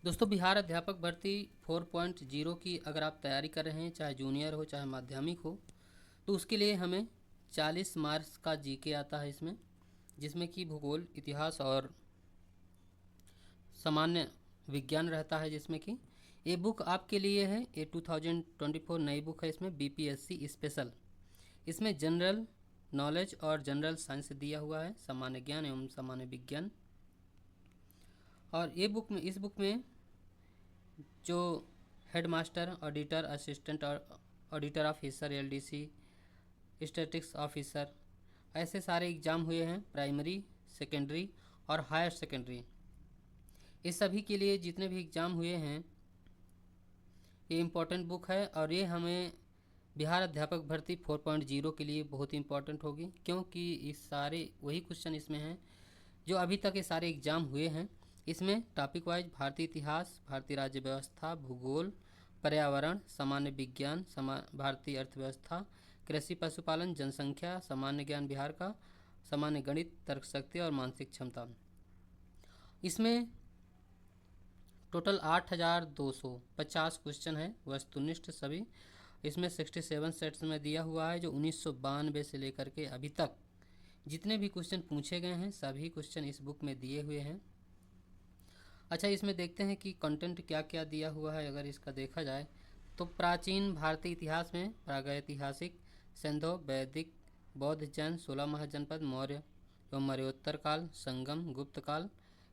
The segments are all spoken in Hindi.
दोस्तों, बिहार अध्यापक भर्ती 4.0 की अगर आप तैयारी कर रहे हैं, चाहे जूनियर हो चाहे माध्यमिक हो, तो उसके लिए हमें 40 मार्क्स का जीके आता है इसमें, जिसमें कि भूगोल, इतिहास और सामान्य विज्ञान रहता है। जिसमें कि ये बुक आपके लिए है, ये 2024 नई बुक है। इसमें बीपीएससी स्पेशल, इसमें जनरल नॉलेज और जनरल साइंस दिया हुआ है, सामान्य ज्ञान एवं सामान्य विज्ञान। और ये बुक में, इस बुक में जो हेड मास्टर, ऑडिटर, असिस्टेंट और auditor officer, LDC, statistics officer, ऐसे सारे एग्ज़ाम हुए हैं, प्राइमरी, सेकेंडरी और हायर सेकेंडरी, इस सभी के लिए जितने भी एग्ज़ाम हुए हैं, ये इम्पोर्टेंट बुक है। और ये हमें बिहार अध्यापक भर्ती 4.0 के लिए बहुत ही इम्पोर्टेंट होगी, क्योंकि इस सारे वही क्वेश्चन इसमें हैं जो अभी तक ये सारे एग्ज़ाम हुए हैं। इसमें टॉपिक वाइज भारतीय इतिहास, भारतीय राज्य व्यवस्था, भूगोल, पर्यावरण, सामान्य विज्ञान, भारतीय अर्थव्यवस्था, कृषि, पशुपालन, जनसंख्या, सामान्य ज्ञान बिहार का, सामान्य गणित, तर्कशक्ति और मानसिक क्षमता, इसमें टोटल 8250 क्वेश्चन है, वस्तुनिष्ठ सभी। इसमें 67 सेट्स में दिया हुआ है, जो 1992 से लेकर के अभी तक जितने भी क्वेश्चन पूछे गए हैं, सभी क्वेश्चन इस बुक में दिए हुए हैं। अच्छा, इसमें देखते हैं कि कंटेंट क्या क्या दिया हुआ है। अगर इसका देखा जाए तो प्राचीन भारतीय इतिहास में प्रागैतिहासिक, सिंधु, वैदिक, बौद्ध, जैन, 16 महाजनपद, मौर्य एवं मौर्योत्तर काल, संगम, गुप्त काल,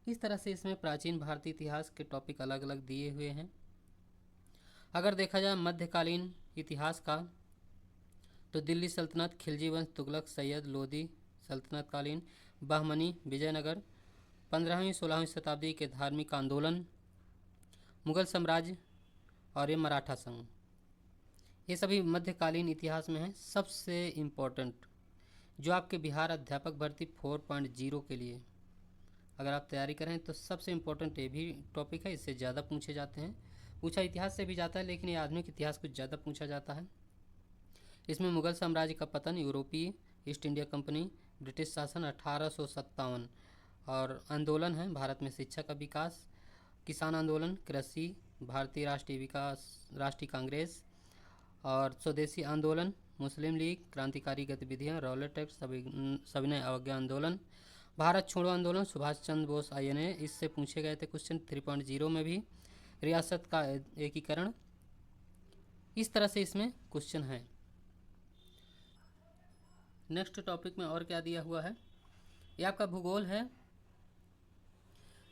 इस तरह से इसमें प्राचीन भारतीय इतिहास के टॉपिक अलग अलग दिए हुए हैं। अगर देखा जाए मध्यकालीन इतिहास का, तो दिल्ली सल्तनत, खिलजी वंश, तुगलक, सैयद, लोदी सल्तनत कालीन, बहमनी, विजयनगर, 15वीं 16वीं शताब्दी के धार्मिक आंदोलन, मुगल साम्राज्य और ये मराठा संघ, ये सभी मध्यकालीन इतिहास में है। सबसे इम्पोर्टेंट जो आपके बिहार अध्यापक भर्ती 4.0 के लिए अगर आप तैयारी करें तो सबसे इम्पोर्टेंट ये भी टॉपिक है। इससे ज़्यादा पूछे जाते हैं, पूछा इतिहास से भी जाता है, लेकिन ये आधुनिक इतिहास कुछ ज़्यादा पूछा जाता है। इसमें मुगल साम्राज्य का पतन, यूरोपीय ईस्ट इंडिया कंपनी, ब्रिटिश शासन 1857 और आंदोलन है, भारत में शिक्षा का विकास, किसान आंदोलन, कृषि, भारतीय राष्ट्रीय विकास, राष्ट्रीय कांग्रेस और स्वदेशी आंदोलन, मुस्लिम लीग, क्रांतिकारी गतिविधियां, रॉलेट एक्ट, सविनय अवज्ञा आंदोलन, भारत छोड़ो आंदोलन, सुभाष चंद्र बोस आईएनए, इससे पूछे गए थे क्वेश्चन 3.0 में भी, रियासत का एकीकरण, इस तरह से इसमें क्वेश्चन है। नेक्स्ट टॉपिक में और क्या दिया हुआ है, ये आपका भूगोल है।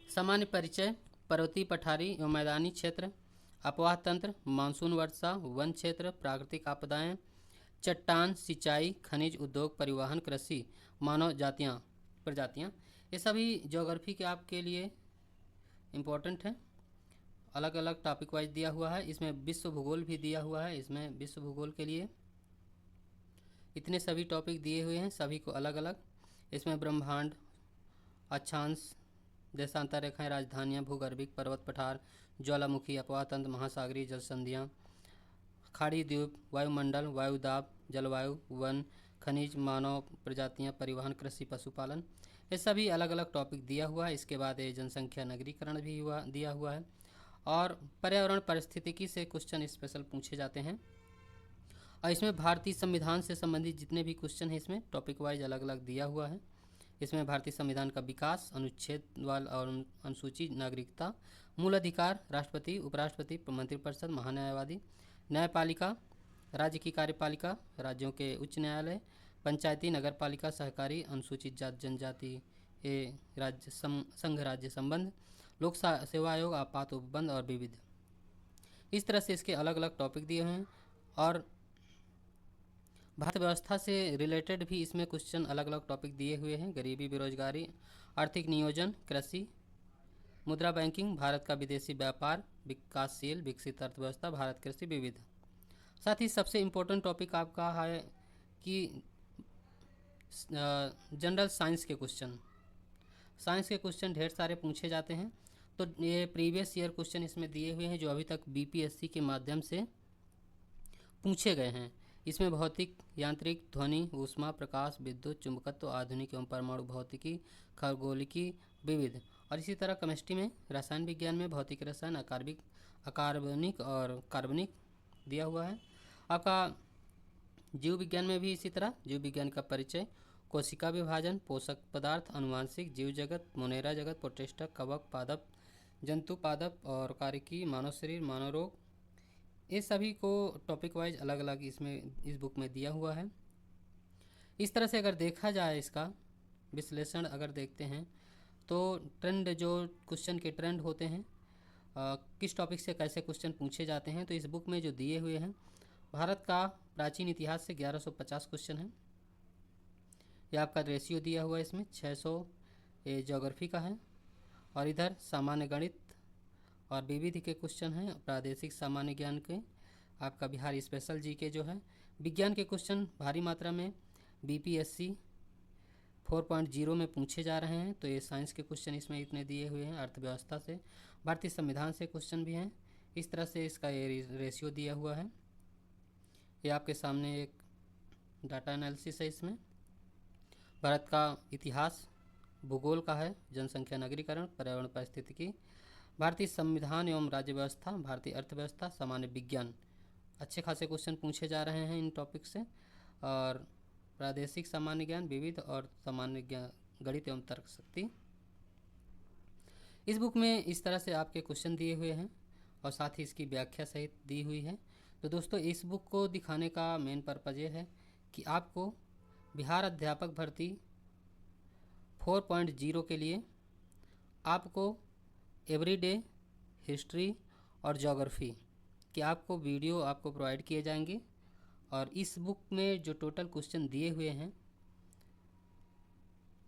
सामान्य परिचय, पर्वतीय, पठारी एवं मैदानी क्षेत्र, अपवाह तंत्र, मानसून वर्षा, वन क्षेत्र, प्राकृतिक आपदाएं, चट्टान, सिंचाई, खनिज, उद्योग, परिवहन, कृषि, मानव जातियां, प्रजातियां, ये सभी ज्योग्राफी के आपके लिए इम्पोर्टेंट है। अलग अलग टॉपिक वाइज दिया हुआ है। इसमें विश्व भूगोल भी दिया हुआ है। इसमें विश्व भूगोल के लिए इतने सभी टॉपिक दिए हुए हैं, सभी को अलग अलग। इसमें ब्रह्मांड, अक्षांश, देशांतर रेखाएं, राजधानियाँ, भूगर्भिक, पर्वत, पठार, ज्वालामुखी, अपवाह तंत्र, महासागरीय जल संधियाँ, खाड़ी द्वीप, वायुमंडल, वायुदाब, जलवायु, वन, खनिज, मानव प्रजातियाँ, परिवहन, कृषि, पशुपालन, ये सभी अलग अलग टॉपिक दिया हुआ है। इसके बाद ये जनसंख्या, नगरीकरण भी दिया हुआ है। और पर्यावरण पारिस्थितिकी से क्वेश्चन स्पेशल पूछे जाते हैं। और इसमें भारतीय संविधान से संबंधित जितने भी क्वेश्चन हैं, इसमें टॉपिक वाइज अलग अलग दिया हुआ है। इसमें भारतीय संविधान का विकास, अनुच्छेद वाल और अनुसूची, नागरिकता, मूल अधिकार, राष्ट्रपति, उपराष्ट्रपति, मंत्रिपरिषद, महान्यायवादी, न्यायपालिका, राज्य की कार्यपालिका, राज्यों के उच्च न्यायालय, पंचायती, नगरपालिका, सहकारी, अनुसूचित जाति जनजाति, ये राज्य संघ राज्य संबंध, लोक सेवा आयोग, आपात उपबंध और विविध, इस तरह से इसके अलग अलग टॉपिक दिए हुए हैं। और भारत व्यवस्था से रिलेटेड भी इसमें क्वेश्चन अलग अलग टॉपिक दिए हुए हैं। गरीबी, बेरोजगारी, आर्थिक नियोजन, कृषि, मुद्रा बैंकिंग, भारत का विदेशी व्यापार, विकासशील विकसित अर्थव्यवस्था, भारत कृषि विविध। साथ ही सबसे इम्पोर्टेंट टॉपिक आपका है कि जनरल साइंस के क्वेश्चन, साइंस के क्वेश्चन ढेर सारे पूछे जाते हैं। तो ये प्रीवियस ईयर क्वेश्चन इसमें दिए हुए हैं जो अभी तक बीपीएससी के माध्यम से पूछे गए हैं। इसमें भौतिक, यांत्रिक, ध्वनि, ऊष्मा, प्रकाश, विद्युत, चुंबकत्व, आधुनिक एवं परमाणु भौतिकी, खगोलिकी, विविध और इसी तरह केमिस्ट्री में, रसायन विज्ञान में भौतिक रसायन, अकार्बनिक और कार्बनिक दिया हुआ है। आपका जीव विज्ञान में भी इसी तरह जीव विज्ञान का परिचय, कोशिका विभाजन, पोषक पदार्थ, अनुवांशिक, जीव जगत, मोनेरा जगत, प्रोटिस्टा, कवक, पादप, जंतु, पादप और कार्यकी, मानव शरीर, मानव रोग, ये सभी को टॉपिक वाइज अलग अलग इसमें इस बुक में दिया हुआ है। इस तरह से अगर देखा जाए, इसका विश्लेषण अगर देखते हैं तो ट्रेंड, जो क्वेश्चन के ट्रेंड होते हैं, किस टॉपिक से कैसे क्वेश्चन पूछे जाते हैं, तो इस बुक में जो दिए हुए हैं, भारत का प्राचीन इतिहास से 1150 क्वेश्चन है। ये आपका रेशियो दिया हुआ है, इसमें 600 ये ज्योग्राफी का है, और इधर सामान्य गणित और विविध के क्वेश्चन हैं, प्रादेशिक सामान्य ज्ञान के, आपका बिहार स्पेशल जीके जो है, विज्ञान के क्वेश्चन भारी मात्रा में बीपीएससी 4.0 में पूछे जा रहे हैं। तो ये साइंस के क्वेश्चन इसमें इतने दिए हुए हैं, अर्थव्यवस्था से, भारतीय संविधान से क्वेश्चन भी हैं। इस तरह से इसका ये रेशियो दिया हुआ है। ये आपके सामने एक डाटा एनालिसिस है। इसमें भारत का इतिहास, भूगोल का है, जनसंख्या, नगरीकरण, पर्यावरण, पारिस्थितिकी, भारतीय संविधान एवं राज्य व्यवस्था, भारतीय अर्थव्यवस्था, सामान्य विज्ञान, अच्छे खासे क्वेश्चन पूछे जा रहे हैं इन टॉपिक से। और प्रादेशिक सामान्य ज्ञान, विविध और सामान्य ज्ञान, गणित एवं तर्क शक्ति। इस बुक में इस तरह से आपके क्वेश्चन दिए हुए हैं और साथ ही इसकी व्याख्या सहित दी हुई है। तो दोस्तों, इस बुक को दिखाने का मेन पर्पज ये है कि आपको बिहार अध्यापक भर्ती 4.0 के लिए आपको एवरीडे हिस्ट्री और ज्योग्राफी के आपको वीडियो आपको प्रोवाइड किए जाएंगे। और इस बुक में जो टोटल क्वेश्चन दिए हुए हैं,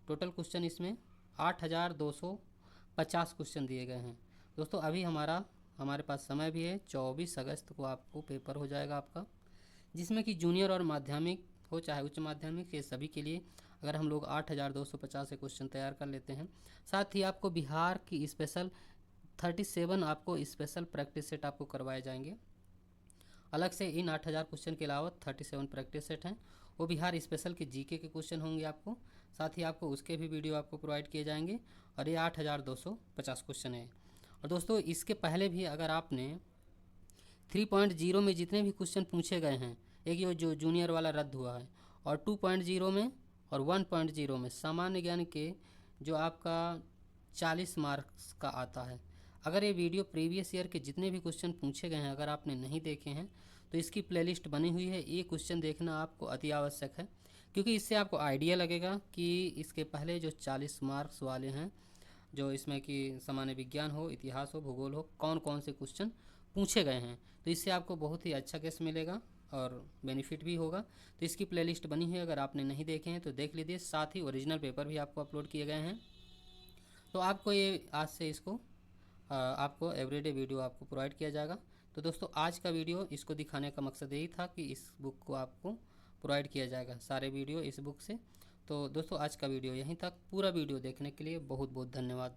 टोटल क्वेश्चन इसमें 8250 क्वेश्चन दिए गए हैं। दोस्तों, अभी हमारे पास समय भी है, 24 अगस्त को आपको पेपर हो जाएगा आपका, जिसमें कि जूनियर और माध्यमिक हो चाहे उच्च माध्यमिक, ये सभी के लिए अगर हम लोग 8250 से क्वेश्चन तैयार कर लेते हैं, साथ ही आपको बिहार की स्पेशल 37 आपको स्पेशल प्रैक्टिस सेट आपको करवाए जाएंगे। अलग से इन 8000 क्वेश्चन के अलावा 37 प्रैक्टिस सेट हैं, वो बिहार स्पेशल के जीके के क्वेश्चन होंगे आपको, साथ ही आपको उसके भी वीडियो आपको प्रोवाइड किए जाएंगे। और ये 8250 क्वेश्चन है। और दोस्तों, इसके पहले भी अगर आपने 3.0 में जितने भी क्वेश्चन पूछे गए हैं, एक ये जो जूनियर वाला रद्द हुआ है, और 2.0 में और 1.0 में सामान्य ज्ञान के जो आपका 40 मार्क्स का आता है, अगर ये वीडियो प्रीवियस ईयर के जितने भी क्वेश्चन पूछे गए हैं अगर आपने नहीं देखे हैं, तो इसकी प्लेलिस्ट बनी हुई है। ये क्वेश्चन देखना आपको अति आवश्यक है, क्योंकि इससे आपको आइडिया लगेगा कि इसके पहले जो 40 मार्क्स वाले हैं, जो इसमें कि सामान्य विज्ञान हो, इतिहास हो, भूगोल हो, कौन कौन से क्वेश्चन पूछे गए हैं। तो इससे आपको बहुत ही अच्छा केस मिलेगा और बेनिफिट भी होगा। तो इसकी प्लेलिस्ट बनी है, अगर आपने नहीं देखे हैं तो देख लीजिए। साथ ही ओरिजिनल पेपर भी आपको अपलोड किए गए हैं। तो आपको ये आज से इसको आपको एवरीडे वीडियो आपको प्रोवाइड किया जाएगा। तो दोस्तों, आज का वीडियो इसको दिखाने का मकसद यही था कि इस बुक को आपको प्रोवाइड किया जाएगा, सारे वीडियो इस बुक से। तो दोस्तों, आज का वीडियो यहीं तक। पूरा वीडियो देखने के लिए बहुत बहुत धन्यवाद।